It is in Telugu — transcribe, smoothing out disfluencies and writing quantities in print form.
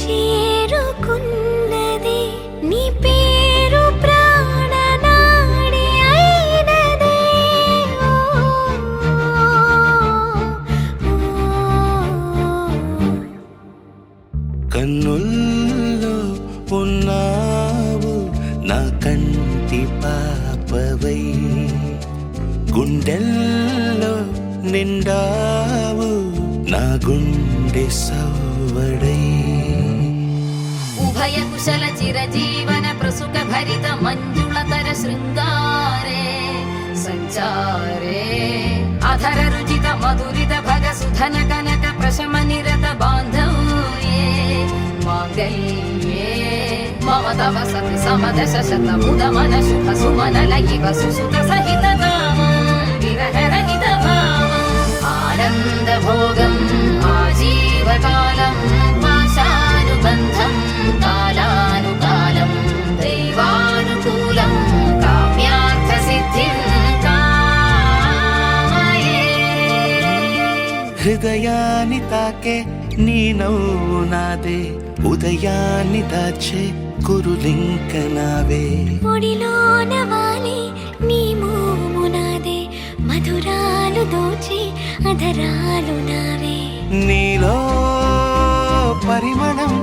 చేరుకున్నది నీ పేరు ప్రాణనాడి అయినదే కన్నుల్లో ఉన్నావు నా కంటి పాపవై గుండెల్లో నిండావు నా గుండె సవ్వడై ఉభయ కుశల చిరజీవన ప్రసుక భరిత మంజుళతర శృంగారే సంచారే అధర రుచిత మధురిత భగ సుధన కనక ప్రశమ నిరత బాంధవ్యే మాంగళ్యే మమ తవ సతి సమదశ శత ముద మన శుభ సుమన లయివ సుసుత సహిత కామం విరహ రహిత భావం ఆనంద భోగం ఆజీవకాలం పాశానుబంధం కాలానుకాలం దైవానుకూలం కామ్యార్థ సిద్ధిం కామయే. హృదయాన్ని తాకే నీ నవ్వు నాదే ఉదయాన్ని దాచే కురులింక నావే ఒడిలోన వాలి నీ మోము నాదే మధురాలు దోచి అధరాలు నావే నీలో పరిమళం